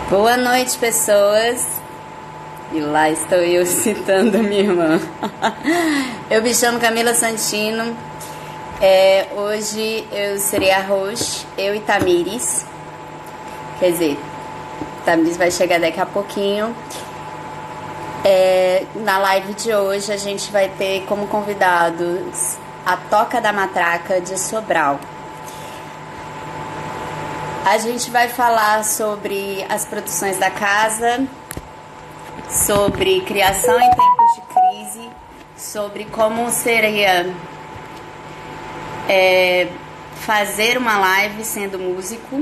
Boa noite, pessoas. E lá estou eu citando minha irmã. Eu me chamo Camila Santino. Hoje eu serei a host, eu e Tamires. Quer dizer, Tamires vai chegar daqui a pouquinho. Na live de hoje a gente vai ter como convidados a Toca da Matraca de Sobral. A gente vai falar sobre as produções da casa, sobre criação em tempos de crise, sobre como seria fazer uma live sendo músico,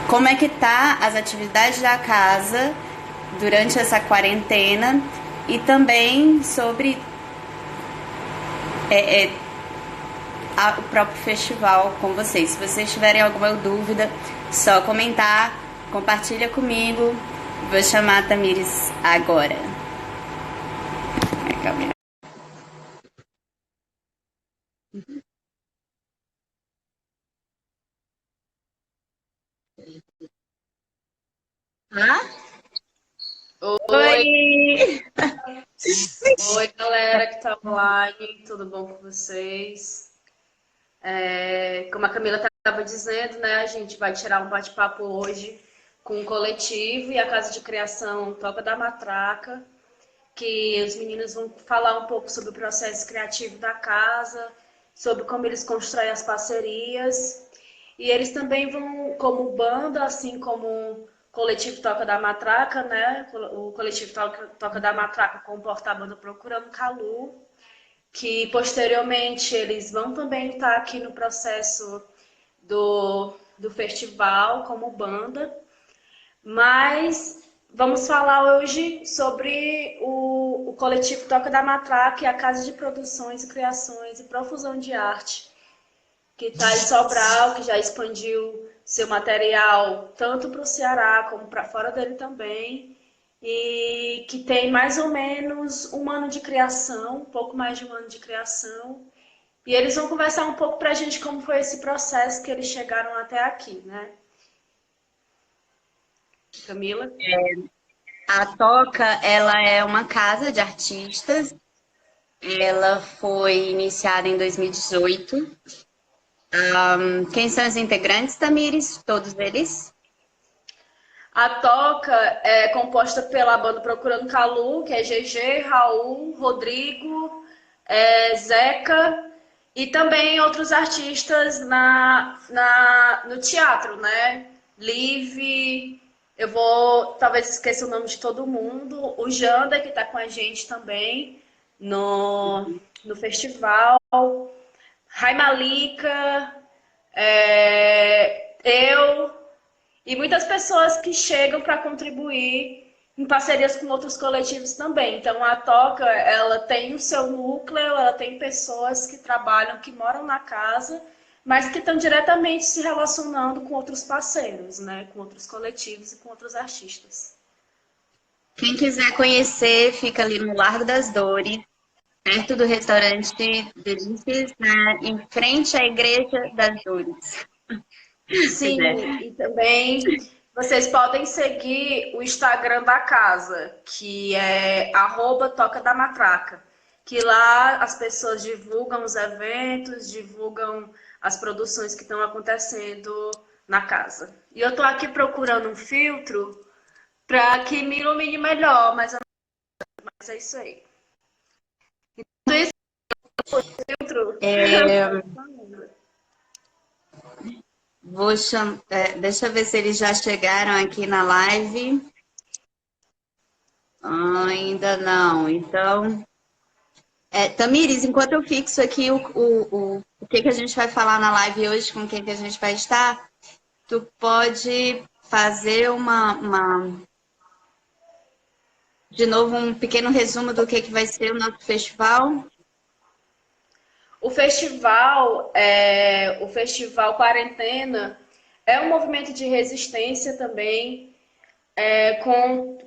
como é que tá as atividades da casa durante essa quarentena e também sobre o próprio festival com vocês. Se vocês tiverem alguma dúvida, só comentar, compartilha comigo. Vou chamar a Tamires agora. Oi, Oi! oi galera que tá online, tudo bom com vocês? Como a Camila estava dizendo, né, a gente vai tirar um bate-papo hoje com o coletivo e a Casa de Criação Toca da Matraca, que os meninos vão falar um pouco sobre o processo criativo da casa, sobre como eles constroem as parcerias. E eles também vão, como banda, assim como o coletivo Toca da Matraca, né? O coletivo Toca da Matraca com o porta-banda Procurando Calu, que posteriormente eles vão também estar aqui no processo do festival como banda. Mas vamos falar hoje sobre o coletivo Toca da Matraca e a Casa de Produções e Criações e Profusão de Arte, que está em Sobral, que já expandiu seu material tanto para o Ceará como para fora dele também, e que tem mais ou menos um ano de criação, um pouco mais de um ano de criação. E eles vão conversar um pouco para a gente como foi esse processo que eles chegaram até aqui, né? Camila? A Toca, ela é uma casa de artistas. Ela foi iniciada em 2018. Quem são os integrantes, Tamires? Todos eles? A Toca é composta pela banda Procurando Calu, que é GG, Raul, Rodrigo, Zeca e também outros artistas no teatro, né? Live, eu vou talvez esqueça o nome de todo mundo. O Janda, que está com a gente também no festival. Raimalika, eu e muitas pessoas que chegam para contribuir em parcerias com outros coletivos também. Então, a Toca, ela tem o seu núcleo, ela tem pessoas que trabalham, que moram na casa, mas que estão diretamente se relacionando com outros parceiros, né? Com outros coletivos e com outros artistas. Quem quiser conhecer, fica ali no Largo das Dores, perto do restaurante Delícias, né? Em frente à Igreja das Dores. Pois é. Sim, e também vocês podem seguir o Instagram da casa, que é @toca da matraca, que lá as pessoas divulgam os eventos, divulgam as produções que estão acontecendo na casa. E eu tô aqui procurando um filtro para que me ilumine melhor, mas é isso aí. Então, esse filtro. Deixa eu ver se eles já chegaram aqui na live. Ainda não. Então, Tamires, enquanto eu fixo aqui o que a gente vai falar na live hoje, com quem que a gente vai estar, tu pode fazer de novo, um pequeno resumo do que vai ser o nosso festival? O Festival Quarentena é um movimento de resistência também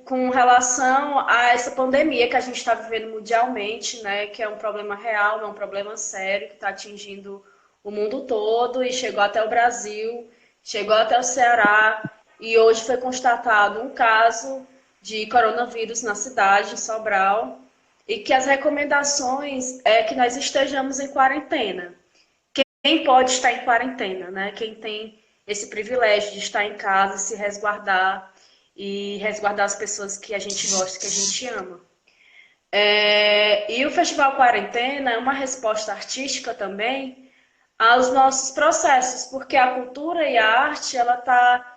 com relação a essa pandemia que a gente está vivendo mundialmente, né? Que é um problema real, é um problema sério que está atingindo o mundo todo e chegou até o Brasil, chegou até o Ceará e hoje foi constatado um caso de coronavírus na cidade, em Sobral, e que as recomendações é que nós estejamos em quarentena. Quem pode estar em quarentena, né? Quem tem esse privilégio de estar em casa e se resguardar e resguardar as pessoas que a gente gosta, que a gente ama. E o Festival Quarentena é uma resposta artística também aos nossos processos, porque a cultura e a arte, ela está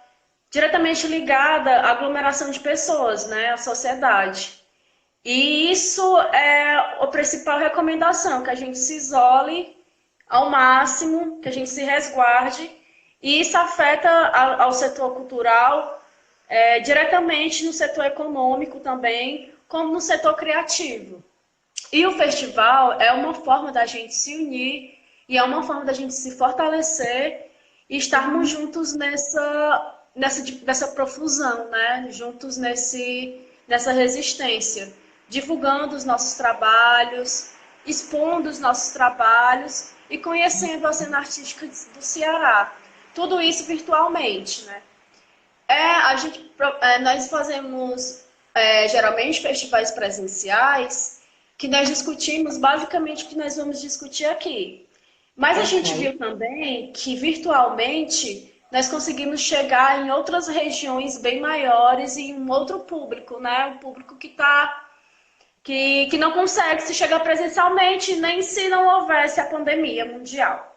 diretamente ligada à aglomeração de pessoas, né? À sociedade. E isso é a principal recomendação, que a gente se isole ao máximo, que a gente se resguarde, e isso afeta ao setor cultural, diretamente no setor econômico também, como no setor criativo. E o festival é uma forma da gente se unir e é uma forma da gente se fortalecer e estarmos juntos nessa profusão, né? Juntos nessa resistência, divulgando os nossos trabalhos, expondo os nossos trabalhos e conhecendo a cena artística do Ceará. Tudo isso virtualmente, né? Nós fazemos geralmente festivais presenciais que nós discutimos basicamente o que nós vamos discutir aqui. Mas a gente viu também que virtualmente nós conseguimos chegar em outras regiões bem maiores e um outro público, né? Um público que não consegue se chegar presencialmente, nem se não houvesse a pandemia mundial.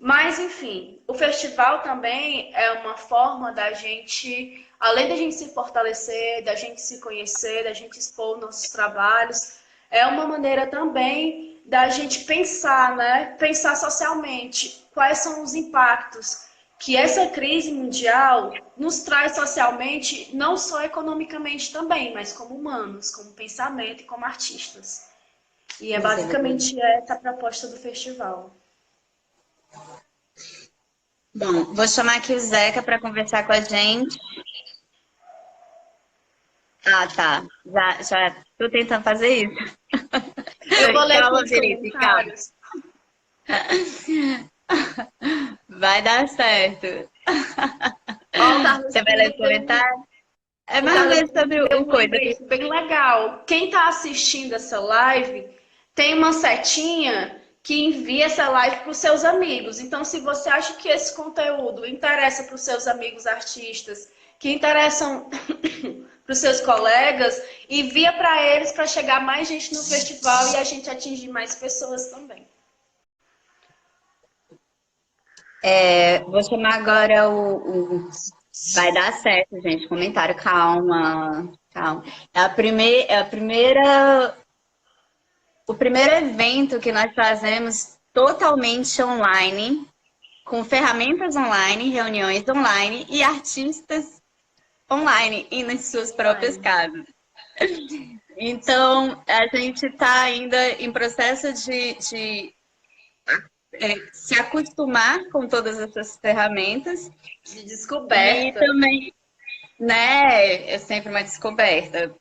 Mas, enfim, o festival também é uma forma da gente, além da gente se fortalecer, da gente se conhecer, da gente expor nossos trabalhos, é uma maneira também da gente pensar, né? Pensar socialmente quais são os impactos que essa crise mundial nos traz socialmente, não só economicamente também, mas como humanos, como pensamento e como artistas. E é basicamente essa a proposta do festival. Bom, vou chamar aqui o Zeca para conversar com a gente. Ah, tá. Já estou tentando fazer isso. Eu vou ler Calma, os Felipe, calma. Vai dar certo. Você vai ler o comentário? É mais ou menos sobre o coisa. Bem legal. Quem está assistindo essa live tem uma setinha que envia essa live para os seus amigos. Então, se você acha que esse conteúdo interessa para os seus amigos artistas, que interessam para os seus colegas, envia para eles para chegar mais gente no festival e a gente atingir mais pessoas também. Vou chamar agora o... Vai dar certo, gente. Comentário, calma. É o primeiro evento que nós fazemos totalmente online, com ferramentas online, reuniões online e artistas online e nas suas próprias casas. Então, a gente está ainda em processo de se acostumar com todas essas ferramentas. De descoberta. E também, né, é sempre uma descoberta.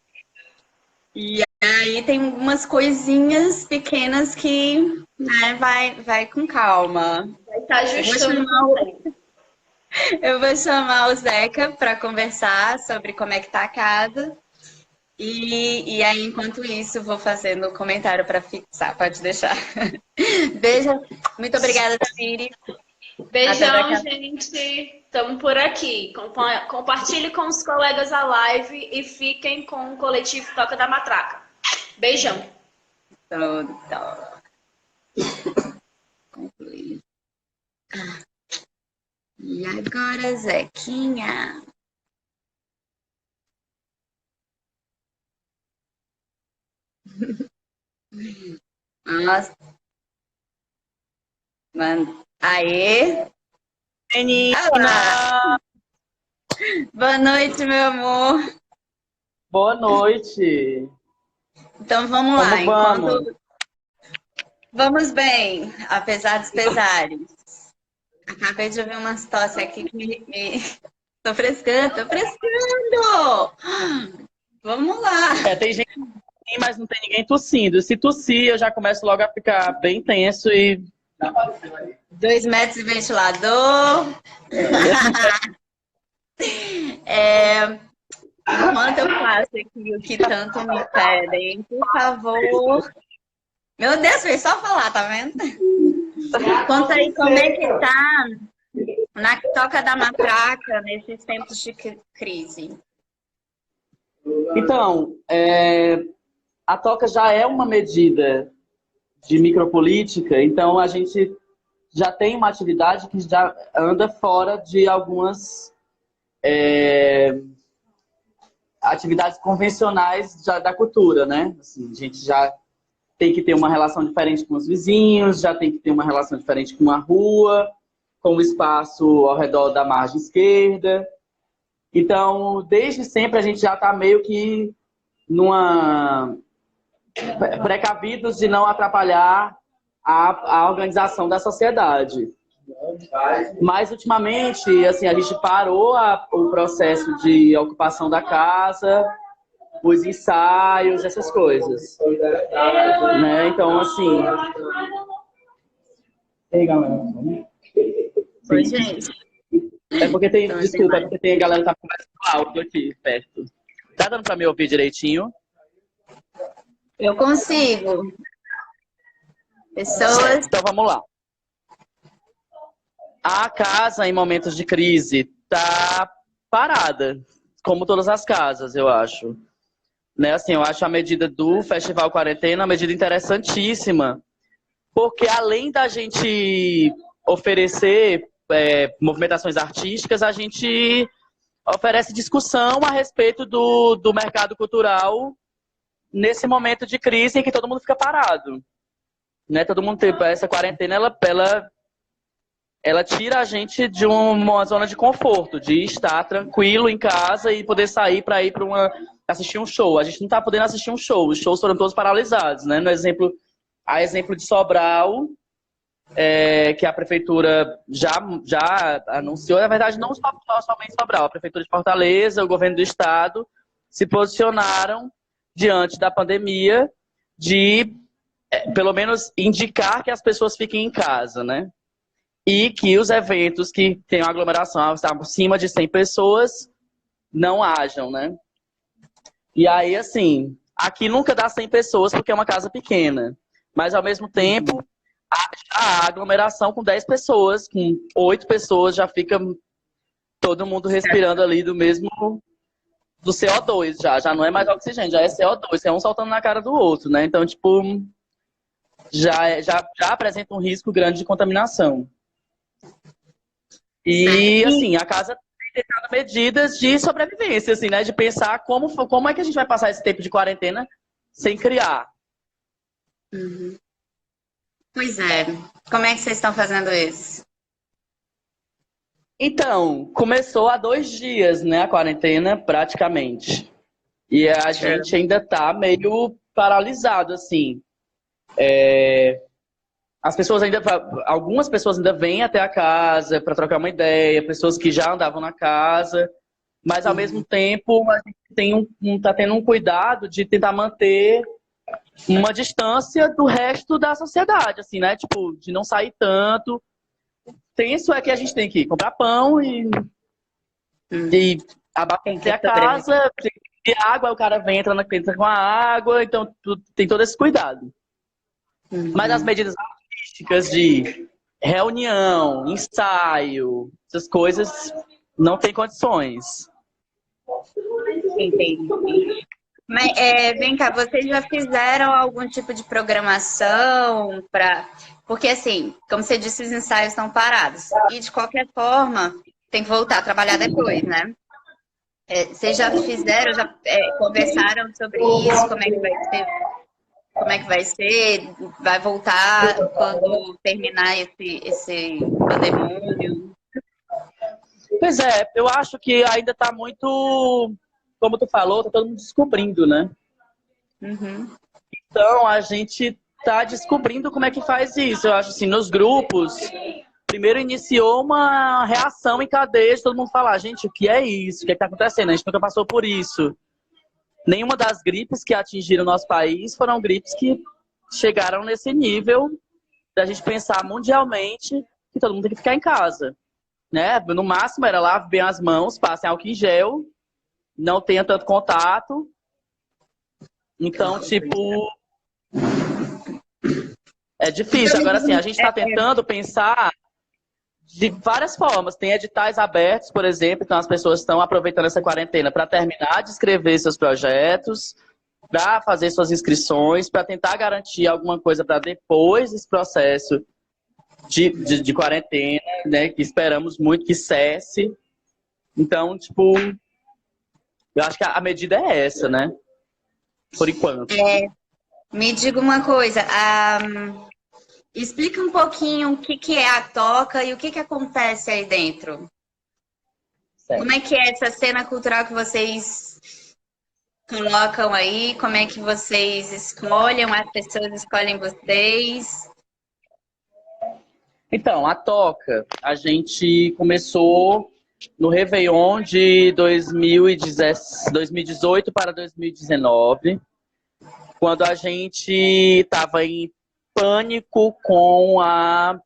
E aí tem algumas coisinhas pequenas que, né, vai com calma. Vai estar ajustando. Eu vou chamar o Zeca para conversar sobre como é que tá a casa. E aí, enquanto isso, vou fazendo o comentário para fixar. Pode deixar. Beijo. Muito obrigada, Tamiri. Beijão, gente. Estamos por aqui. Compartilhe com os colegas a live e fiquem com o coletivo Toca da Matraca. Beijão. E agora, Zequinha? Nossa. Mano. Aê! Menina! Boa noite, meu amor. Boa noite. Então vamos lá. Vamos? Vamos bem, apesar dos pesares. Acabei de ouvir umas tosse aqui que me... Tô frescando! Vamos lá! Tem gente que tem, mas não tem ninguém tossindo. Se tossir, eu já começo logo a ficar bem tenso e... 2 metros de ventilador. Enquanto eu faço aqui o que tanto me pedem, por favor. Meu Deus, foi só falar, tá vendo? Conta aí como é que tá na toca da matraca nesses tempos de crise. Então, a toca já é uma medida de micropolítica, então a gente já tem uma atividade que já anda fora de algumas atividades convencionais da cultura, né? Assim, a gente já tem que ter uma relação diferente com os vizinhos, já tem que ter uma relação diferente com a rua, com o espaço ao redor da margem esquerda. Então, desde sempre a gente já está meio que precavidos de não atrapalhar a organização da sociedade. Mas, ultimamente, assim, a gente parou o processo de ocupação da casa, os ensaios, essas coisas. Né? Então, assim... Ei, galera. Oi, gente. É porque tem... Desculpa, é porque tem a galera que tá conversando alto aqui, perto. Tá dando pra me ouvir direitinho? Eu consigo. Pessoas... Então, vamos lá. A casa, em momentos de crise, tá parada. Como todas as casas, eu acho. Né, assim, eu acho a medida do Festival Quarentena uma medida interessantíssima, porque além da gente oferecer movimentações artísticas, a gente oferece discussão a respeito do mercado cultural nesse momento de crise em que todo mundo fica parado. Né? Todo mundo tem essa quarentena, ela tira a gente de uma zona de conforto, de estar tranquilo em casa e poder sair para ir para assistir um show. A gente não está podendo assistir um show, os shows foram todos paralisados, né? A exemplo de Sobral, que a prefeitura já anunciou, na verdade não somente Sobral, a prefeitura de Fortaleza, o governo do estado se posicionaram diante da pandemia de, pelo menos, indicar que as pessoas fiquem em casa, né? E que os eventos que tenham aglomeração acima de 100 pessoas não hajam, né? E aí, assim, aqui nunca dá 100 pessoas porque é uma casa pequena. Mas, ao mesmo tempo, a aglomeração com 10 pessoas, com 8 pessoas, já fica todo mundo respirando ali do CO2 já não é mais oxigênio, já é CO2, é um saltando na cara do outro, né? Então, tipo, já apresenta um risco grande de contaminação. E, assim, a casa tem tentado medidas de sobrevivência, assim, né? De pensar como é que a gente vai passar esse tempo de quarentena sem criar. Uhum. Pois é. Como é que vocês estão fazendo isso? Então, começou há 2 dias, né, a quarentena, praticamente. E a gente ainda tá meio paralisado, assim. Algumas pessoas ainda vêm até a casa para trocar uma ideia, pessoas que já andavam na casa, mas ao mesmo tempo a gente tá tendo um cuidado de tentar manter uma distância do resto da sociedade, assim, né? Tipo, de não sair tanto. Tenso é que a gente tem que comprar pão e abastecer a casa, tem água, o cara vem entra com a água, então tem todo esse cuidado. Mas as medidas artísticas de reunião, ensaio, essas coisas, não tem condições. Entendi. Mas, vem cá, vocês já fizeram algum tipo de programação para... Porque, assim, como você disse, os ensaios estão parados. E, de qualquer forma, tem que voltar a trabalhar depois, né? Vocês já fizeram, conversaram sobre isso? Como é que vai ser? Como é que vai ser? Vai voltar quando terminar esse pandemônio? Pois é, eu acho que ainda está muito, como tu falou, tá todo mundo descobrindo, né? Uhum. Então, a gente tá descobrindo como é que faz isso. Eu acho assim, nos grupos, primeiro iniciou uma reação em cadeia de todo mundo falar, gente, o que é isso? O que é que tá acontecendo? A gente nunca passou por isso. Nenhuma das gripes que atingiram o nosso país foram gripes que chegaram nesse nível da gente pensar mundialmente que todo mundo tem que ficar em casa. né? No máximo era lave bem as mãos, passem álcool em gel, não tenha tanto contato. Então, tipo, é difícil. Agora, assim, a gente está tentando pensar de várias formas. Tem editais abertos, por exemplo, então as pessoas estão aproveitando essa quarentena para terminar de escrever seus projetos, para fazer suas inscrições, para tentar garantir alguma coisa para depois desse processo de quarentena, né? Que esperamos muito que cesse. Então, tipo, eu acho que a medida é essa, né? Por enquanto. Me diga uma coisa, explica um pouquinho o que é a toca e o que acontece aí dentro. Certo. Como é que é essa cena cultural que vocês colocam aí? Como é que vocês escolhem? As pessoas escolhem vocês? Então, a toca, a gente começou no Réveillon de 2018 para 2019, quando a gente estava em pânico com a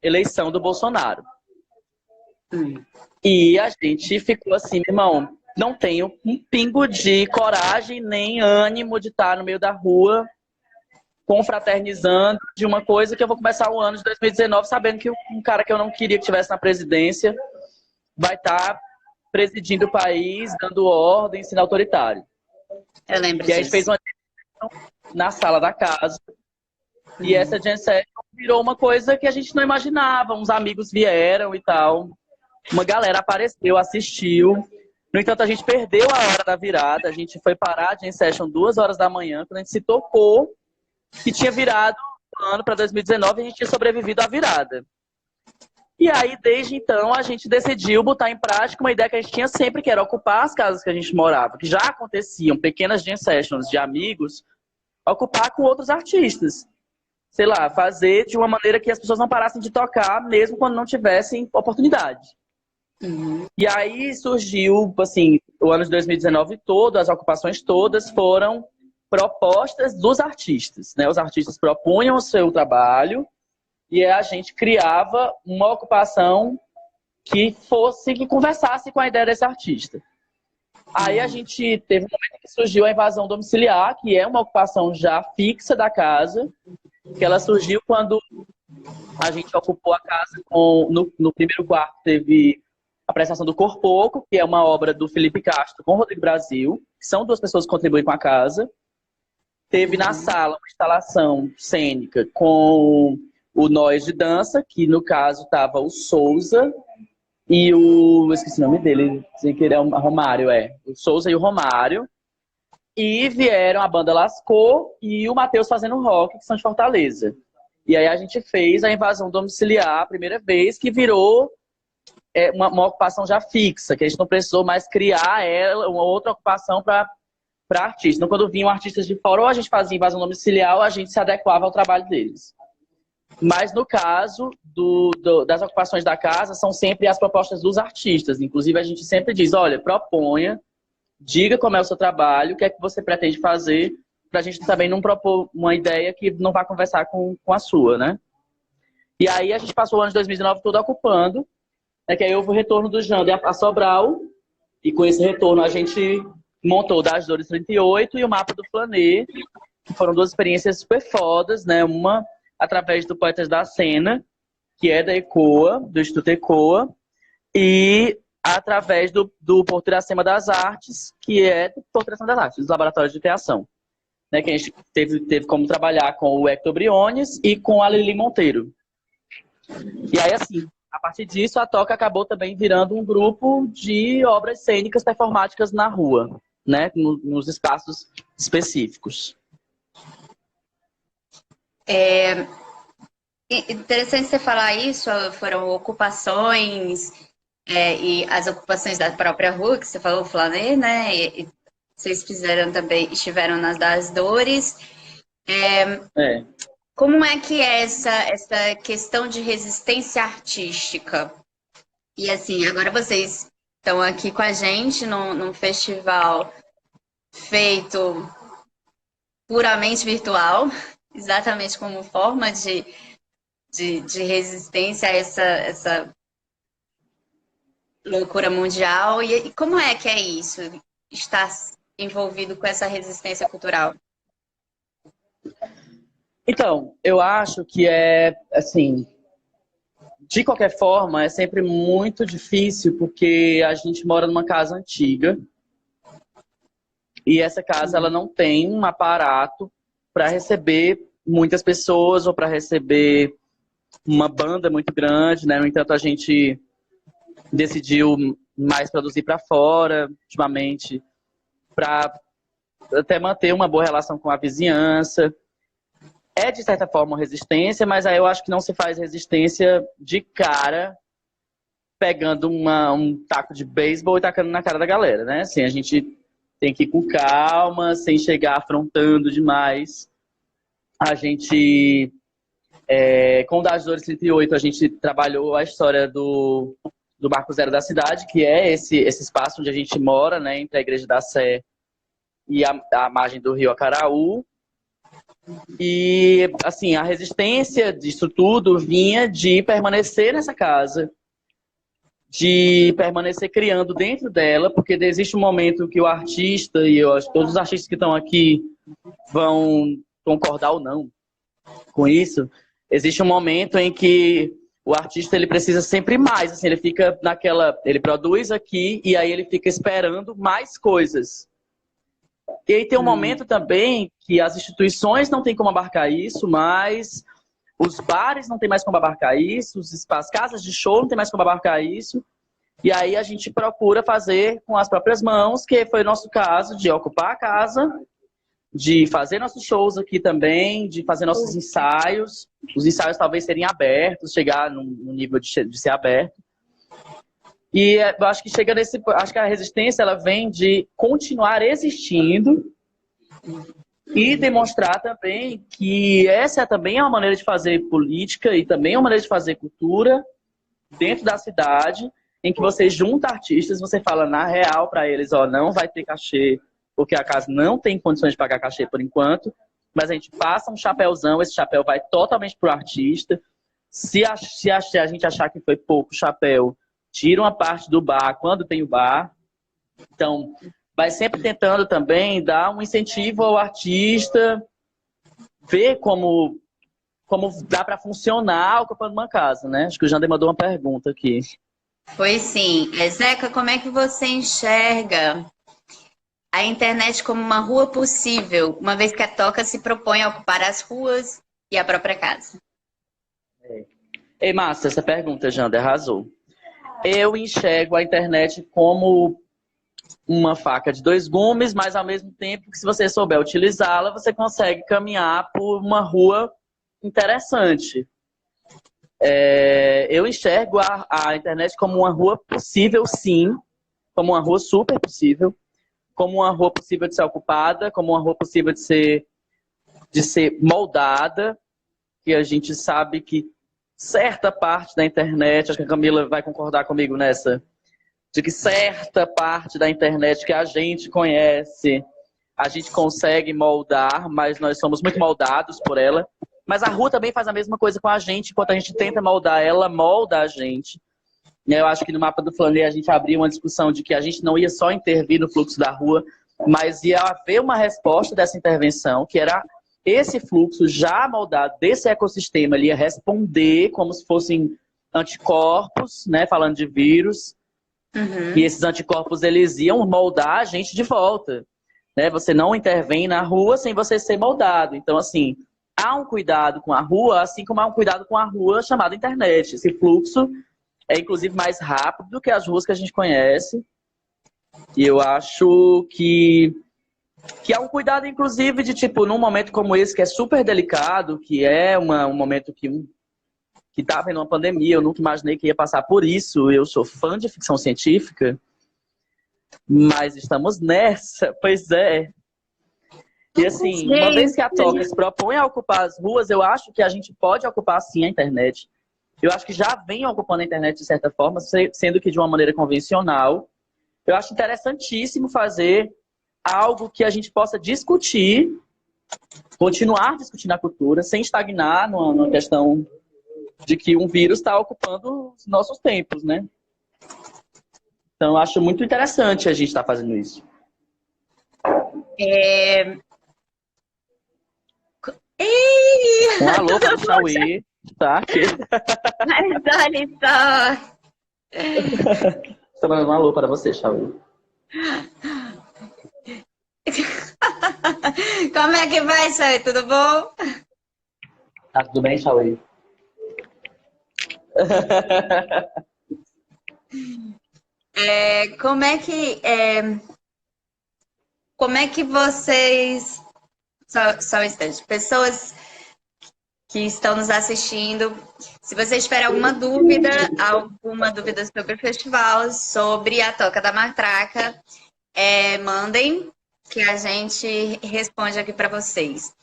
eleição do Bolsonaro. E a gente ficou assim, irmão, não tenho um pingo de coragem nem ânimo de estar no meio da rua confraternizando de uma coisa que eu vou começar o ano de 2019 sabendo que um cara que eu não queria que estivesse na presidência vai estar presidindo o país, dando ordem, sendo autoritário. Eu lembro E aí a gente disso. fez uma na sala da casa. E essa Jam Session virou uma coisa que a gente não imaginava. Uns amigos vieram e tal. Uma galera apareceu, assistiu. No entanto, a gente perdeu a hora da virada. A gente foi parar a Jam Session 2 horas da manhã, quando a gente se tocou que tinha virado o ano para 2019 e a gente tinha sobrevivido à virada. E aí, desde então, a gente decidiu botar em prática uma ideia que a gente tinha sempre, que era ocupar as casas que a gente morava, que já aconteciam, pequenas jam sessions de amigos, ocupar com outros artistas. Sei lá, fazer de uma maneira que as pessoas não parassem de tocar, mesmo quando não tivessem oportunidade. E aí surgiu, assim, o ano de 2019 todo, as ocupações todas foram propostas dos artistas, né? Os artistas propunham o seu trabalho e a gente criava uma ocupação que conversasse com a ideia desse artista. Aí a gente teve um momento que surgiu a invasão domiciliar, que é uma ocupação já fixa da casa, que ela surgiu quando a gente ocupou a casa no primeiro quarto teve a prestação do Corpoco, que é uma obra do Felipe Castro com o Rodrigo Brasil, que são duas pessoas que contribuem com a casa. Teve na sala uma instalação cênica com o Nós de Dança, que no caso estava o Souza e eu esqueci o nome dele, dizem que ele é o Romário, o Souza e o Romário. E vieram a banda Lascou e o Matheus fazendo rock, que são de Fortaleza. E aí a gente fez a invasão domiciliar a primeira vez, que virou uma ocupação já fixa, que a gente não precisou mais criar uma outra ocupação para artistas. Então, quando vinham artistas de fora, ou a gente fazia invasão domiciliar, ou a gente se adequava ao trabalho deles. Mas, no caso das ocupações da casa, são sempre as propostas dos artistas. Inclusive, a gente sempre diz, olha, proponha, diga como é o seu trabalho, o que é que você pretende fazer, para a gente também não propor uma ideia que não vá conversar com a sua, né? E aí, a gente passou o ano de 2019 todo ocupando, que aí houve o retorno do Jander a Sobral, e com esse retorno a gente montou o Das Dores 38 e o Mapa do Flanê, que foram duas experiências super fodas, né? Uma através do Poetas da Cena, que é da ECOA, do Instituto ECOA, e através do Porto Iracema das Artes, que é do Porto Iracema das Artes, dos Laboratórios de Criação, né? Que a gente teve como trabalhar com o Hector Briones e com a Lili Monteiro. E aí, assim, a partir disso, a Toca acabou também virando um grupo de obras cênicas performáticas na rua, né? Nos espaços específicos. Interessante você falar isso, foram ocupações e as ocupações da própria rua, que você falou, o Flanê, né? E vocês fizeram também, estiveram nas Das Dores. Como é que é essa questão de resistência artística? E assim, agora vocês estão aqui com a gente num festival feito puramente virtual, exatamente como forma de resistência a loucura mundial. E como é que é isso? Estar envolvido com essa resistência cultural? Então, eu acho que é, assim, de qualquer forma, é sempre muito difícil, porque a gente mora numa casa antiga, e essa casa ela não tem um aparato para receber muitas pessoas ou para receber uma banda muito grande, né? No entanto, a gente decidiu mais produzir para fora, ultimamente, para até manter uma boa relação com a vizinhança. É, de certa forma, uma resistência, mas aí eu acho que não se faz resistência de cara pegando um taco de beisebol e tacando na cara da galera, né? Assim, a gente tem que ir com calma, sem chegar afrontando demais. A gente, com o Das Dores 38, a gente trabalhou a história do Marco Zero da cidade, que é esse espaço onde a gente mora, né? Entre a Igreja da Sé e a margem do rio Acaraú. E, assim, a resistência disso tudo vinha de permanecer nessa casa, de permanecer criando dentro dela, porque existe um momento que o artista, e eu acho que todos os artistas que estão aqui vão concordar ou não com isso, existe um momento em que o artista ele precisa sempre mais, assim, ele fica ele produz aqui e aí ele fica esperando mais coisas. E aí tem um momento também que as instituições não têm como abarcar isso, mas os bares não têm mais como abarcar isso, as casas de show não têm mais como abarcar isso. E aí a gente procura fazer com as próprias mãos, que foi o nosso caso, de ocupar a casa, de fazer nossos shows aqui também, de fazer nossos ensaios. Os ensaios talvez serem abertos, chegar no nível de ser aberto. E eu acho que acho que a resistência ela vem de continuar existindo e demonstrar também que essa também é uma maneira de fazer política e também é uma maneira de fazer cultura dentro da cidade, em que você junta artistas, você fala na real para eles, ó, não vai ter cachê, porque a casa não tem condições de pagar cachê por enquanto, mas a gente passa um chapéuzão, esse chapéu vai totalmente pro artista. Se a gente achar que foi pouco chapéu, tira uma parte do bar quando tem o bar. Então, vai sempre tentando também dar um incentivo ao artista, ver como dá para funcionar ocupando uma casa, né? Acho que o Jander mandou uma pergunta aqui. Pois sim. Zeca, como é que você enxerga a internet como uma rua possível, uma vez que a Toca se propõe a ocupar as ruas e a própria casa? Ei, massa, essa pergunta, Jander, arrasou. Eu enxergo a internet como uma faca de dois gumes, mas ao mesmo tempo que se você souber utilizá-la, você consegue caminhar por uma rua interessante. Eu enxergo a internet como uma rua possível, sim, como uma rua super possível, como uma rua possível de ser ocupada, como uma rua possível de ser moldada, que a gente sabe que certa parte da internet, acho que a Camila vai concordar comigo nessa, de que certa parte da internet que a gente conhece, a gente consegue moldar, mas nós somos muito moldados por ela. Mas a rua também faz a mesma coisa com a gente, enquanto a gente tenta moldar ela, molda a gente. Eu acho que no Mapa do Flanê a gente abriu uma discussão de que a gente não ia só intervir no fluxo da rua, mas ia haver uma resposta dessa intervenção, que era esse fluxo já moldado desse ecossistema, ele ia responder como se fossem anticorpos, né, falando de vírus, e esses anticorpos eles iam moldar a gente de volta, né? Você não intervém na rua sem você ser moldado. Então, assim, há um cuidado com a rua, assim como há um cuidado com a rua chamada internet. Esse fluxo é, inclusive, mais rápido do que as ruas que a gente conhece. E eu acho que há um cuidado, inclusive, de, tipo, num momento como esse, que é super delicado, que é um momento que tá havendo uma pandemia, eu nunca imaginei que ia passar por isso. Eu sou fã de ficção científica, mas estamos nessa, pois é. E assim, uma vez que a Toca se propõe a ocupar as ruas, eu acho que a gente pode ocupar sim a internet. Eu acho que já vem ocupando a internet de certa forma, sendo que de uma maneira convencional. Eu acho interessantíssimo fazer algo que a gente possa discutir, continuar discutindo a cultura, sem estagnar numa questão de que um vírus está ocupando os nossos tempos, né? Então, eu acho muito interessante a gente estar fazendo isso. Ih! Um alô para o Chauí, tá? Mas olha só. Estou mandando um alô para você, Chauí. Como é que vai, Chay? Tudo bom? Tá tudo bem, Chauí? Como é que vocês só um instante, pessoas que estão nos assistindo, se você tiver alguma dúvida sobre o festival, sobre a Toca da Matraca, mandem que a gente responde aqui para vocês.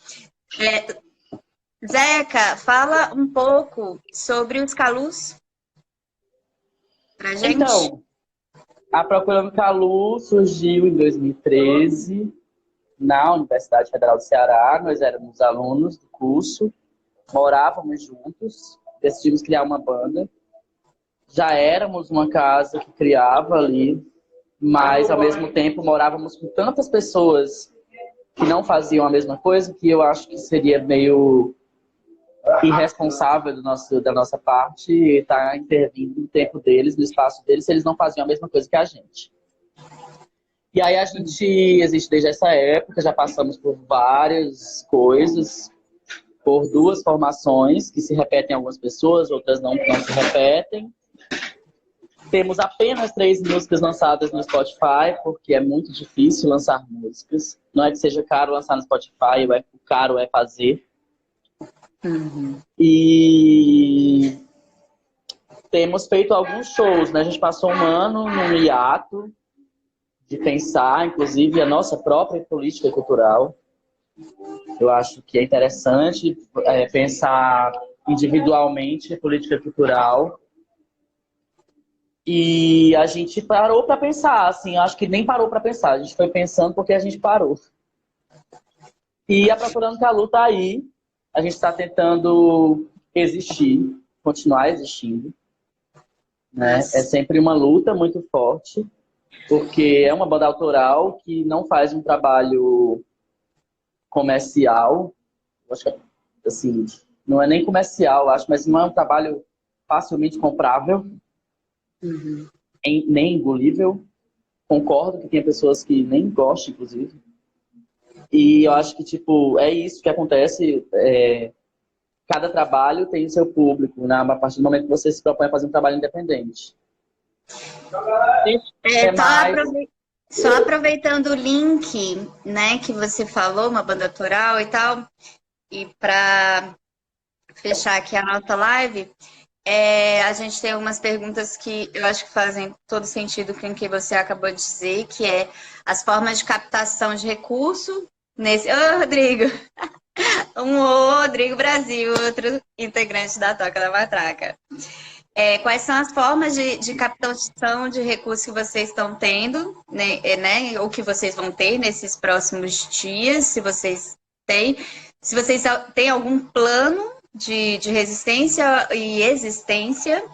Zeca, fala um pouco sobre os Calus pra gente. Então, a Procurando Calu surgiu em 2013 na Universidade Federal do Ceará. Nós éramos alunos do curso, morávamos juntos, decidimos criar uma banda. Já éramos uma casa que criava ali, mas ao mesmo tempo morávamos com tantas pessoas que não faziam a mesma coisa que eu acho que seria meio irresponsável da nossa parte estar intervindo no tempo deles, no espaço deles, se eles não faziam a mesma coisa que a gente. E aí a gente existe desde essa época, já passamos por várias coisas, por 2 formações que se repetem em algumas pessoas, outras não se repetem. Temos apenas 3 músicas lançadas no Spotify, porque é muito difícil lançar músicas. Não é que seja caro lançar no Spotify, o caro é fazer. Uhum. E temos feito alguns shows, né? A gente passou um ano num hiato de pensar, inclusive, a nossa própria política cultural. Eu acho que é interessante pensar individualmente a política cultural. E a gente parou para pensar, assim, acho que nem parou para pensar, a gente foi pensando porque a gente parou. E a Procurando Calu tá aí, a gente está tentando existir, continuar existindo, né? É sempre uma luta muito forte, porque é uma banda autoral que não faz um trabalho comercial, acho que, assim, não é nem comercial, acho, mas não é um trabalho facilmente comprável. Uhum. Nem engolível. Concordo que tem pessoas que nem gostam, inclusive. E eu acho que, tipo, é isso que acontece. Cada trabalho tem o seu público, né? A partir do momento que você se propõe a fazer um trabalho independente. Só aproveitando o link, né, que você falou, uma banda autoral e tal, e para fechar aqui a nossa live, a gente tem algumas perguntas que eu acho que fazem todo sentido com o que você acabou de dizer, que é as formas de captação de recurso nesse... Ô, Rodrigo! Um Rodrigo Brasil, outro integrante da Toca da Matraca. Quais são as formas de captação de recursos que vocês estão tendo, né, ou que vocês vão ter nesses próximos dias, se vocês têm? Se vocês têm algum plano de resistência e existência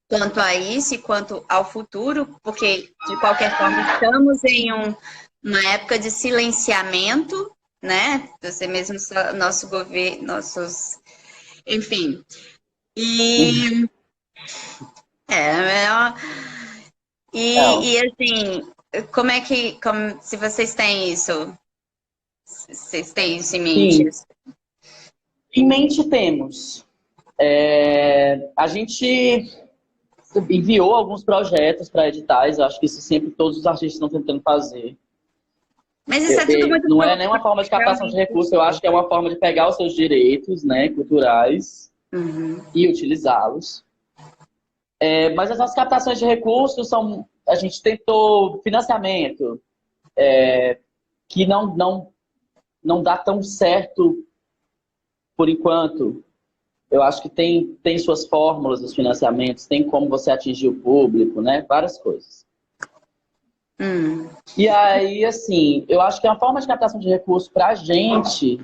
quanto a isso e quanto ao futuro, porque, de qualquer forma, estamos em uma época de silenciamento, né? Você mesmo, nosso governo, nossos... Enfim. E... E assim, se vocês têm isso? Vocês têm isso em mente? Sim. Em mente temos. A gente enviou alguns projetos para editais, eu acho que isso sempre todos os artistas estão tentando fazer. Mas isso é tudo muito não é nenhuma forma de captação de recursos, eu acho que é uma forma de pegar os seus direitos, né, culturais, e utilizá-los. Mas as nossas captações de recursos são... A gente tentou financiamento, que não dá tão certo por enquanto. Eu acho que tem suas fórmulas dos financiamentos, tem como você atingir o público, né? Várias coisas. E aí, assim, eu acho que uma forma de captação de recursos para a gente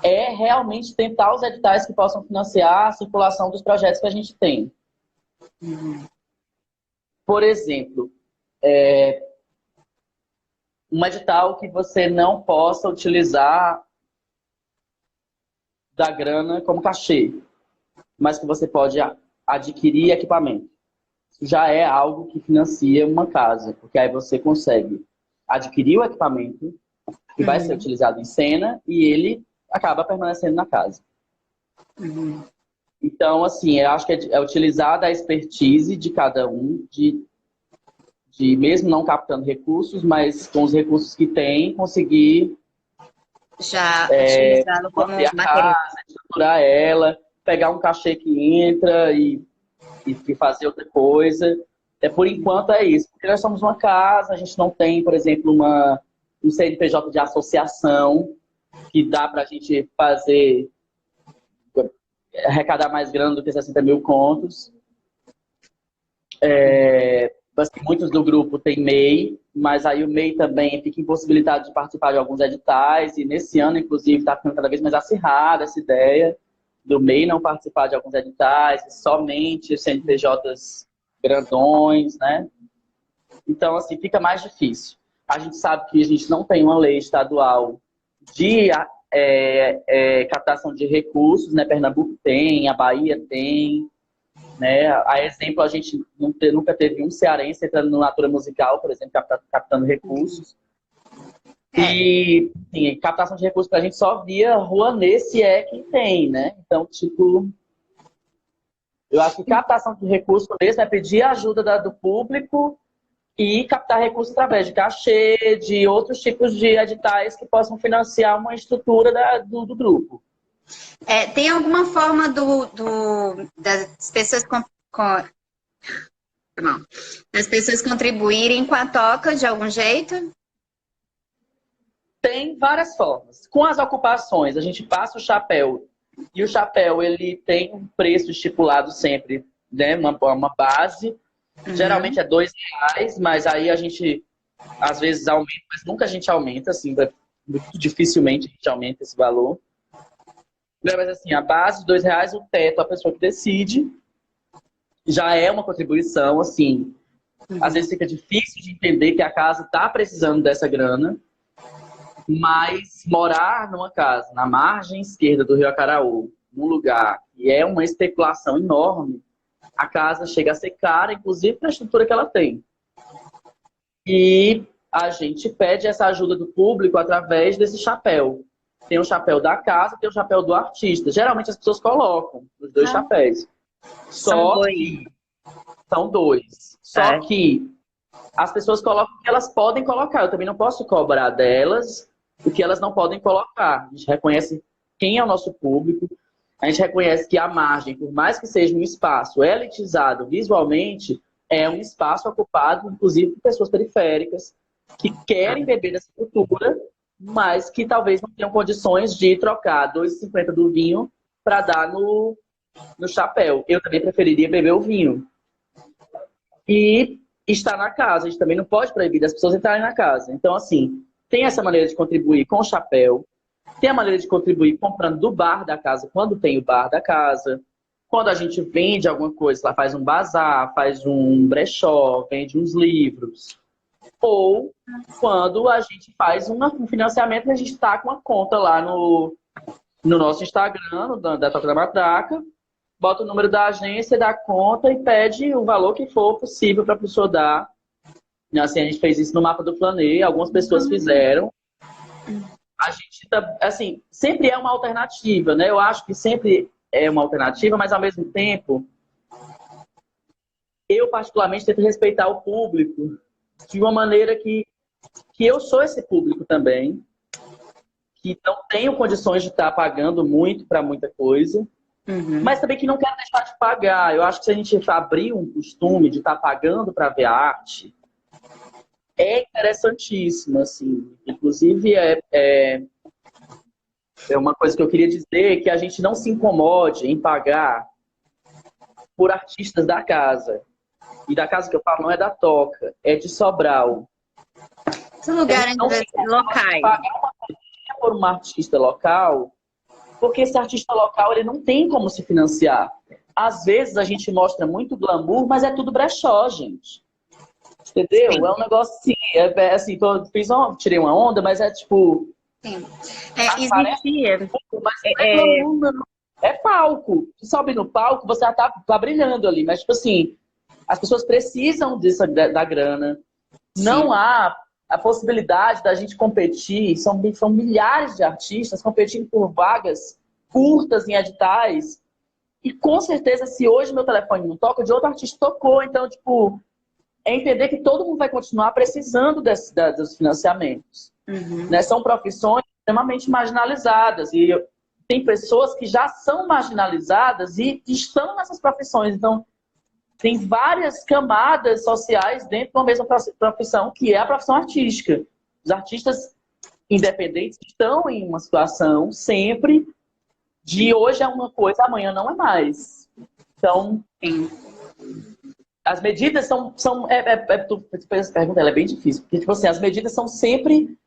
é realmente tentar os editais que possam financiar a circulação dos projetos que a gente tem. por exemplo, um edital que você não possa utilizar da grana como cachê, mas que você pode adquirir equipamento. Isso já é algo que financia uma casa, porque aí você consegue adquirir o equipamento que vai ser utilizado em cena e ele acaba permanecendo na casa. Então, assim, eu acho que é utilizar da expertise de cada um, de mesmo não captando recursos, mas com os recursos que tem, conseguir Já utilizá-lo como manter a material. casa, estruturar ela, pegar um cachê que entra e fazer outra coisa. Por enquanto é isso. Porque nós somos uma casa, a gente não tem, por exemplo, um CNPJ de associação que dá para a gente arrecadar mais grana do que 60 mil contos. Muitos do grupo têm MEI, mas aí o MEI também fica impossibilitado de participar de alguns editais, e nesse ano, inclusive, está ficando cada vez mais acirrada essa ideia do MEI não participar de alguns editais, somente CNPJs grandões, né? Então, assim, fica mais difícil. A gente sabe que a gente não tem uma lei estadual de captação de recursos, né? Pernambuco tem, a Bahia tem, né? A exemplo, a gente nunca teve um cearense entrando no Natura Musical, por exemplo, captando recursos. E sim, captação de recursos pra gente só via Rouanet, se é quem tem, né? Então, tipo, eu acho que captação de recursos mesmo é pedir a ajuda do público e captar recursos através de cachê, de outros tipos de editais que possam financiar uma estrutura do grupo. Tem alguma forma das pessoas das pessoas contribuírem com a toca de algum jeito? Tem várias formas. Com as ocupações, a gente passa o chapéu. E o chapéu, ele tem um preço estipulado sempre, né? Uma base. Geralmente é R$2, mas aí a gente, às vezes, aumenta, mas nunca a gente aumenta, assim, muito dificilmente a gente aumenta esse valor. Mas, assim, a base, R$2, o teto, a pessoa que decide, já é uma contribuição, assim. Às vezes fica difícil de entender que a casa está precisando dessa grana, mas morar numa casa na margem esquerda do Rio Acaraú, num lugar que é uma especulação enorme, a casa chega a ser cara, inclusive para a estrutura que ela tem. E a gente pede essa ajuda do público através desse chapéu. Tem o chapéu da casa, tem o chapéu do artista. Geralmente as pessoas colocam os dois chapéus. São dois. Só que as pessoas colocam o que elas podem colocar. Eu também não posso cobrar delas o que elas não podem colocar. A gente reconhece quem é o nosso público. A gente reconhece que a margem, por mais que seja um espaço elitizado visualmente, é um espaço ocupado, inclusive, por pessoas periféricas que querem beber dessa cultura, mas que talvez não tenham condições de trocar R$2,50 do vinho para dar no chapéu. Eu também preferiria beber o vinho. E estar na casa. A gente também não pode proibir das pessoas entrarem na casa. Então, assim, tem essa maneira de contribuir com o chapéu. Tem a maneira de contribuir comprando do bar da casa, quando tem o bar da casa. Quando a gente vende alguma coisa, ela faz um bazar, faz um brechó, vende uns livros. Ou quando a gente faz um financiamento e a gente está com uma conta lá no nosso Instagram, da Toca da Matraca, bota o número da agência, da conta e pede o valor que for possível para a pessoa dar. Assim, a gente fez isso no Mapa do Flanê, algumas pessoas fizeram. A gente, assim, sempre é uma alternativa, né? Eu acho que sempre é uma alternativa, mas ao mesmo tempo, eu particularmente tento respeitar o público de uma maneira que eu sou esse público também, que não tenho condições de estar pagando muito para muita coisa, mas também que não quero deixar de pagar. Eu acho que se a gente abrir um costume de estar pagando para ver a arte, é interessantíssimo, assim. Inclusive, é uma coisa que eu queria dizer, que a gente não se incomode em pagar por artistas da casa. E da casa que eu falo não é da Toca, é de Sobral. Esse lugar locais. Pagar uma coisa por um artista local, porque esse artista local ele não tem como se financiar. Às vezes a gente mostra muito glamour, mas é tudo brechó, gente. Entendeu? Sim. É um negócio assim, assim, tirei uma onda, mas é tipo. Sim. Parece Existia. pouco, mas não é coluna, não. É palco. Você sobe no palco, você já tá brilhando ali. Mas, tipo assim, as pessoas precisam disso, da grana. Não Sim. há a possibilidade da gente competir. São milhares de artistas competindo por vagas curtas em editais. E com certeza, se hoje meu telefone não toca, de outro artista tocou. Então, tipo, é entender que todo mundo vai continuar precisando dos financiamentos. Uhum. Né? São profissões extremamente marginalizadas. E tem pessoas que já são marginalizadas e estão nessas profissões. Então, tem várias camadas sociais dentro de uma mesma profissão, que é a profissão artística. Os artistas independentes estão em uma situação sempre de hoje é uma coisa, amanhã não é mais. Então, Sim. as medidas essa pergunta ela é bem difícil, porque tipo assim, as medidas são sempre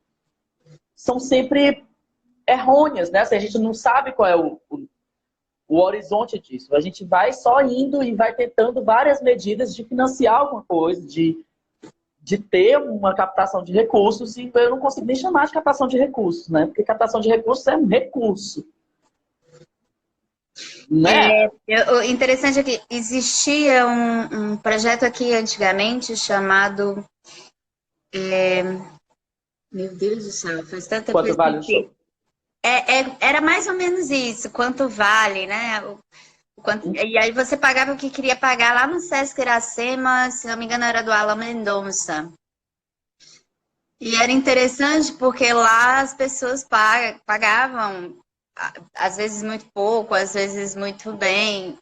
errôneas, né? Assim, a gente não sabe qual é o horizonte disso. A gente vai só indo e vai tentando várias medidas de financiar alguma coisa, de ter uma captação de recursos, e eu não consigo nem chamar de captação de recursos, né? Porque captação de recursos é um recurso. Né? O interessante é que existia um projeto aqui antigamente chamado. Meu Deus do céu, faz tanto tempo que eu Quanto vale um esqueci. show? Era mais ou menos isso, quanto vale, né? E aí você pagava o que queria pagar lá no Sesc Iracema, se não me engano era do Alan Mendonça. E era interessante porque lá as pessoas pagavam, às vezes muito pouco, às vezes muito bem.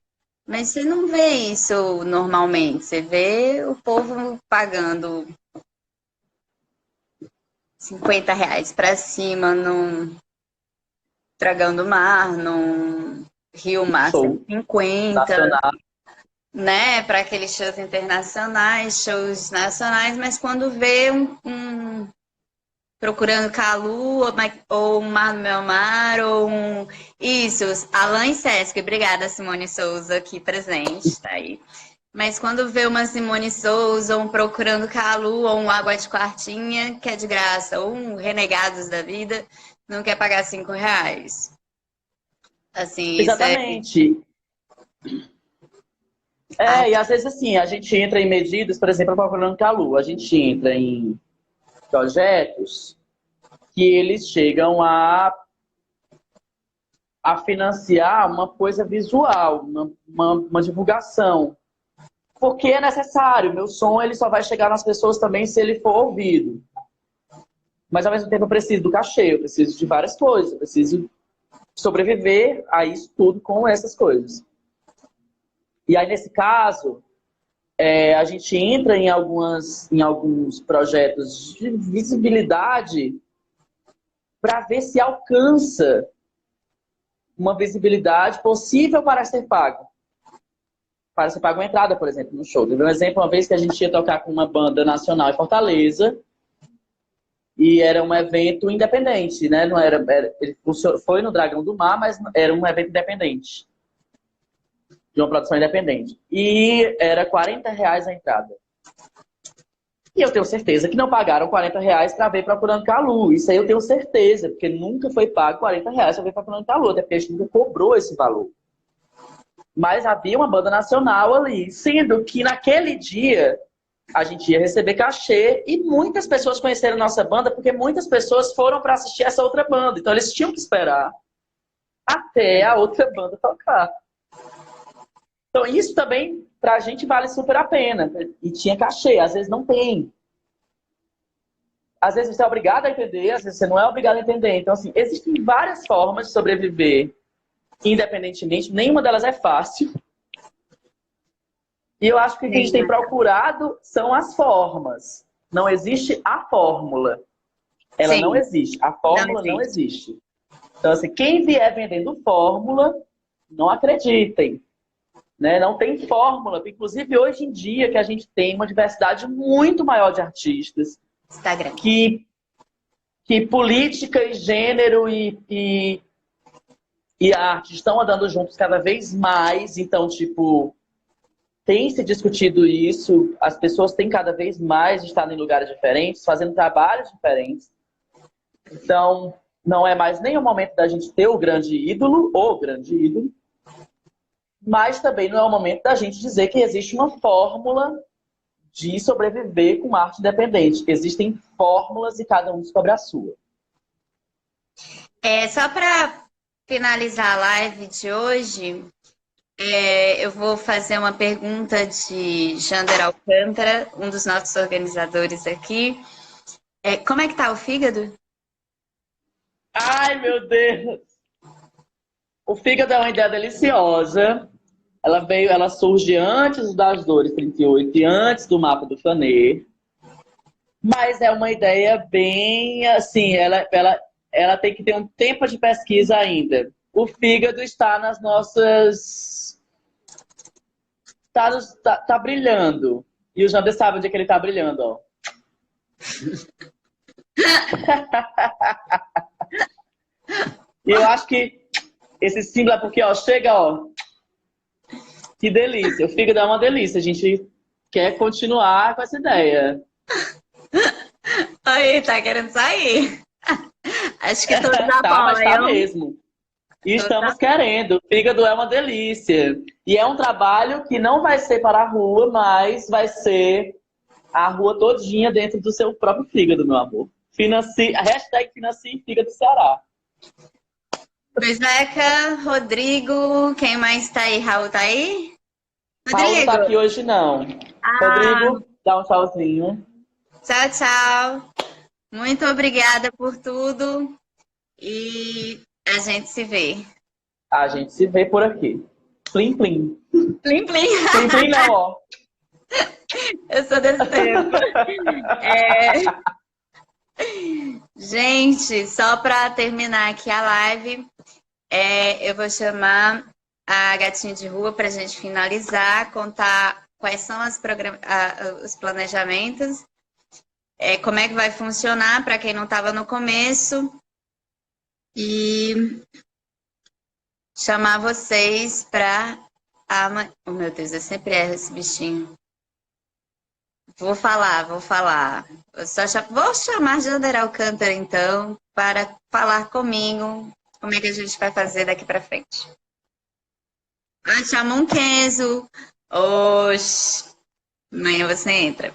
Mas você não vê isso normalmente. Você vê o povo pagando R$ 50 para cima num Dragão do Mar, num Rio Mar Show 150, nacional. né? Para aqueles shows internacionais, shows nacionais, mas quando vê Procurando Calu, ou um Mar no Meu Mar, ou um. Isso, Alan e Sesc. Obrigada, Simone Souza, aqui presente, tá aí. Mas quando vê uma Simone Souza, ou um Procurando Calu, ou um Água de Quartinha, que é de graça, ou um Renegados da Vida, não quer pagar R$ 5. Assim, isso é. Exatamente. E às vezes assim, a gente entra em medidas, por exemplo, procurando Calu, a gente entra em projetos que eles chegam a financiar uma coisa visual, uma divulgação. Porque é necessário. Meu som ele só vai chegar nas pessoas também se ele for ouvido. Mas ao mesmo tempo eu preciso do cachê, eu preciso de várias coisas, eu preciso sobreviver a isso tudo com essas coisas. E aí, nesse caso, a gente entra em alguns projetos de visibilidade para ver se alcança uma visibilidade possível para ser pago. Para ser pago uma entrada, por exemplo, no show. Teve um exemplo, uma vez que a gente ia tocar com uma banda nacional em Fortaleza, e era um evento independente, né? Não ele foi no Dragão do Mar, mas era um evento independente. De uma produção independente. E era R$ 40 a entrada. E eu tenho certeza que não pagaram R$ 40 para ver Procurando Calu. Isso aí eu tenho certeza, porque nunca foi pago R$ 40 para ver Procurando Calu, até porque a gente nunca cobrou esse valor. Mas havia uma banda nacional ali, sendo que naquele dia a gente ia receber cachê e muitas pessoas conheceram nossa banda porque muitas pessoas foram para assistir essa outra banda. Então eles tinham que esperar até a outra banda tocar. Então, isso também, pra gente, vale super a pena. E tinha cachê, às vezes não tem. Às vezes você é obrigado a entender, às vezes você não é obrigado a entender. Então, assim, existem várias formas de sobreviver independentemente. Nenhuma delas é fácil. E eu acho que o que a gente tem procurado são as formas. Não existe a fórmula. Ela não existe. A fórmula não existe. Então, assim, quem vier vendendo fórmula, não acreditem. Né? Não tem fórmula. Inclusive, hoje em dia, que a gente tem uma diversidade muito maior de artistas. Instagram. Que política e gênero e arte estão andando juntos cada vez mais. Então, tipo, tem se discutido isso, as pessoas têm cada vez mais estado em lugares diferentes, fazendo trabalhos diferentes. Então, não é mais nem o momento da gente ter o grande ídolo, mas também não é o momento da gente dizer que existe uma fórmula de sobreviver com arte independente. Existem fórmulas e cada um descobre a sua. Só para finalizar a live de hoje, eu vou fazer uma pergunta de Jander Alcântara, um dos nossos organizadores aqui. Como é que tá o fígado? Ai, meu Deus! O fígado é uma ideia deliciosa. Ela surge antes das dores 38 e antes do mapa do Flaner. Mas é uma ideia bem assim, ela tem que ter um tempo de pesquisa ainda. O fígado está nas nossas... Tá brilhando. E o Jander sabe onde é que ele tá brilhando, ó. E eu acho que esse símbolo é porque, ó, chega, ó. Que delícia. O fígado é uma delícia. A gente quer continuar com essa ideia. Oi, tá querendo sair? Acho que todos Tá, mas tá apoiam. mesmo. E estamos querendo. O fígado é uma delícia. E é um trabalho que não vai ser para a rua, mas vai ser a rua todinha dentro do seu próprio fígado, meu amor. Hashtag Financie Fígado Ceará. Zeca, Rodrigo, quem mais tá aí? Raul tá aí? Raul não tá aqui hoje, não. Rodrigo, dá um tchauzinho. Tchau, tchau. Muito obrigada por tudo. E a gente se vê. A gente se vê por aqui. Plim, plim. Plim, plim. Plim, plim não, ó. Eu sou desse tempo. Gente, só para terminar aqui a live, eu vou chamar a Gatinha de Rua para a gente finalizar, contar quais são os planejamentos, como é que vai funcionar para quem não estava no começo e chamar vocês para... Oh, meu Deus, eu sempre erro esse bichinho. Vou falar. Vou chamar Jander Alcântara, então, para falar comigo como é que a gente vai fazer daqui para frente. Chama um Kenzo. Oxi. Amanhã você entra.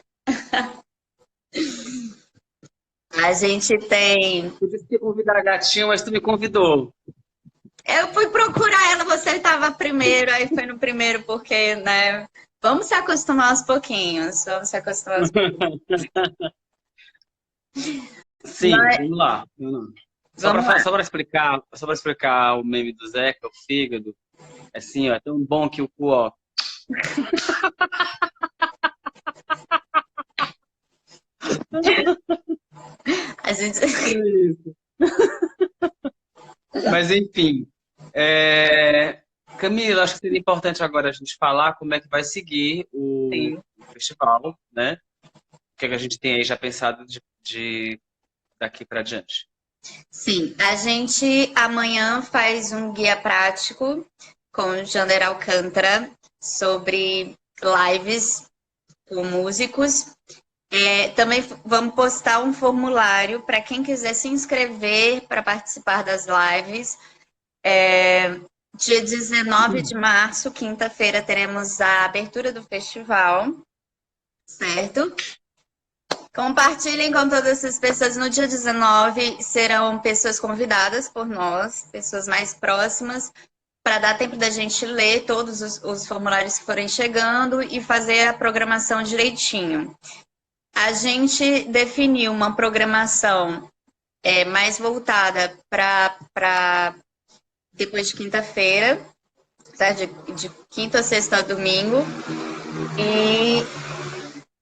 A gente tem... Eu disse que ia convidar a gatinha, mas tu me convidou. Eu fui procurar ela, você estava primeiro, aí foi no primeiro, porque, né... Vamos se acostumar aos pouquinhos. Sim, vamos lá. Só para explicar o meme do Zeca, o fígado, assim, ó, é tão bom que o cu, ó. A gente... Mas enfim, Camila, acho que seria importante agora a gente falar como é que vai seguir o festival, né? O que é que a gente tem aí já pensado de daqui para diante. Sim, a gente amanhã faz um guia prático com o Jander Alcântara sobre lives com músicos. Também vamos postar um formulário para quem quiser se inscrever para participar das lives. Dia 19 de março, quinta-feira, teremos a abertura do festival, certo? Compartilhem com todas essas pessoas. No dia 19 serão pessoas convidadas por nós, pessoas mais próximas, para dar tempo da gente ler todos os formulários que forem chegando e fazer a programação direitinho. A gente definiu uma programação mais voltada para depois de quinta-feira, tá? De quinta, sexta a domingo, e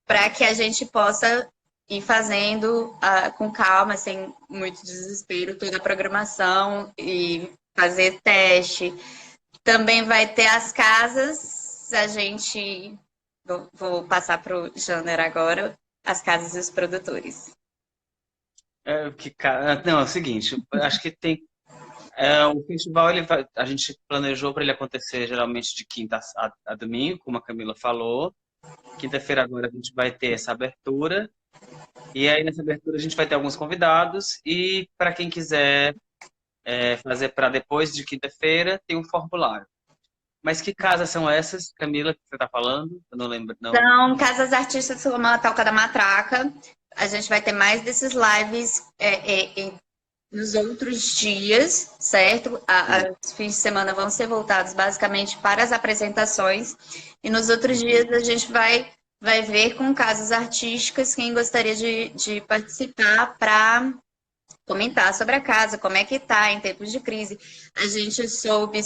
para que a gente possa ir fazendo com calma, sem muito desespero, toda a programação e fazer teste. Também vai ter as casas, vou passar para o Jander agora, as casas e os produtores. Não, é o seguinte, acho que O festival a gente planejou para ele acontecer geralmente de quinta a domingo, como a Camila falou. Quinta-feira agora a gente vai ter essa abertura. E aí nessa abertura a gente vai ter alguns convidados. E para quem quiser fazer para depois de quinta-feira, tem um formulário. Mas que casas são essas, Camila, que você está falando? Eu não lembro, não. São casas artistas como a Toca da Matraca. A gente vai ter mais desses lives nos outros dias, certo? Os fins de semana vão ser voltados basicamente para as apresentações. E nos outros dias a gente vai ver com casas artísticas quem gostaria de participar para comentar sobre a casa, como é que tá em tempos de crise. A gente soube,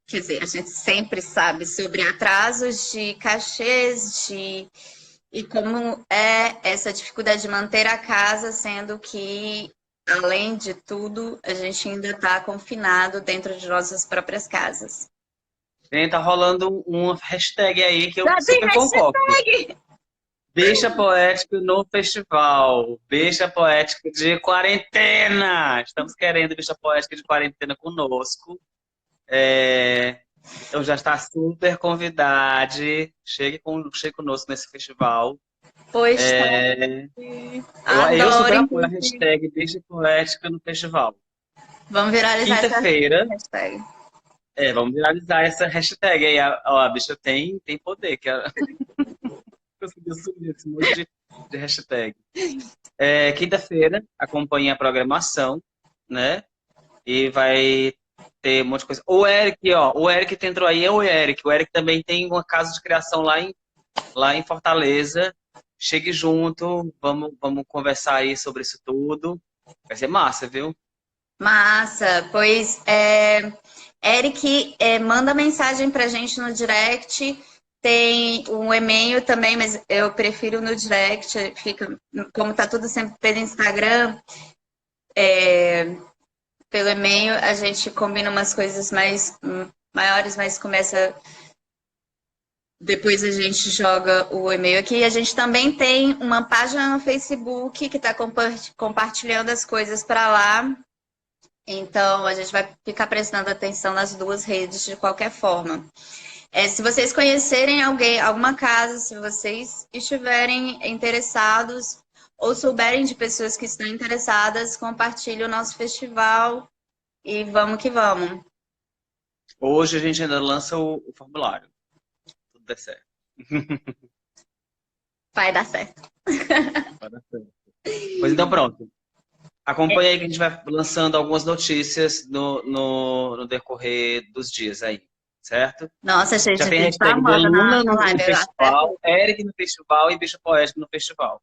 quer dizer, a gente sempre sabe sobre atrasos de cachês, e como é essa dificuldade de manter a casa, sendo que, além de tudo, a gente ainda está confinado dentro de nossas próprias casas. Tá rolando uma hashtag aí que eu Já tem super concordo. hashtag! Bicha Poética no festival. Bicha Poética de quarentena. Estamos querendo Bicha Poética de quarentena conosco. Então já está super convidada. Chegue conosco nesse festival. Pois eu super apoio a inclusive. hashtag Bicha Poética no festival. Vamos viralizar Quinta-feira. essa hashtag. Vamos viralizar essa hashtag aí. A bicha tem poder. Que conseguiu subir esse monte de hashtag. Quinta-feira, acompanhe a programação, né? E vai ter um monte de coisa. O Eric que entrou aí é o Eric. O Eric também tem uma casa de criação lá em Fortaleza. Chegue junto, vamos conversar aí sobre isso tudo. Vai ser massa, viu? Massa, pois Eric, manda mensagem pra gente no direct. Tem um e-mail também, mas eu prefiro no direct. Como tá tudo sempre pelo Instagram, pelo e-mail a gente combina umas coisas mais maiores, mas começa. Depois a gente joga o e-mail aqui. A gente também tem uma página no Facebook que está compartilhando as coisas para lá. Então, a gente vai ficar prestando atenção nas duas redes de qualquer forma. Se vocês conhecerem alguma casa, se vocês estiverem interessados ou souberem de pessoas que estão interessadas, compartilhe o nosso festival e vamos que vamos. Hoje a gente ainda lança o formulário. Tudo der certo. Vai dar certo. Vai dar certo. Pois então, pronto. Acompanhe aí que a gente vai lançando algumas notícias no decorrer dos dias aí, certo? Nossa, gente, já tem hashtag famosa Luna na live, no festival, Eric no festival e Bicho Poético no festival.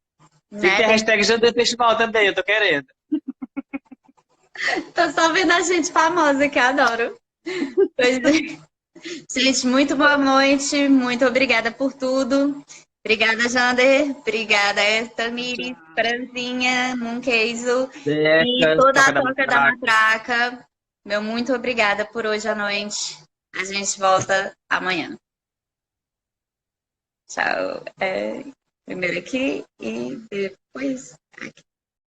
Tem que ter hashtag já do festival também, eu tô querendo. Tô só vendo a gente famosa que eu adoro. Gente, muito boa noite, muito obrigada por tudo. Obrigada, Jander. Obrigada, Tamires, Franzinha, Munqueizo e toda a Toca da Matraca. Meu muito obrigada por hoje à noite. A gente volta amanhã. Tchau. Primeiro aqui e depois aqui.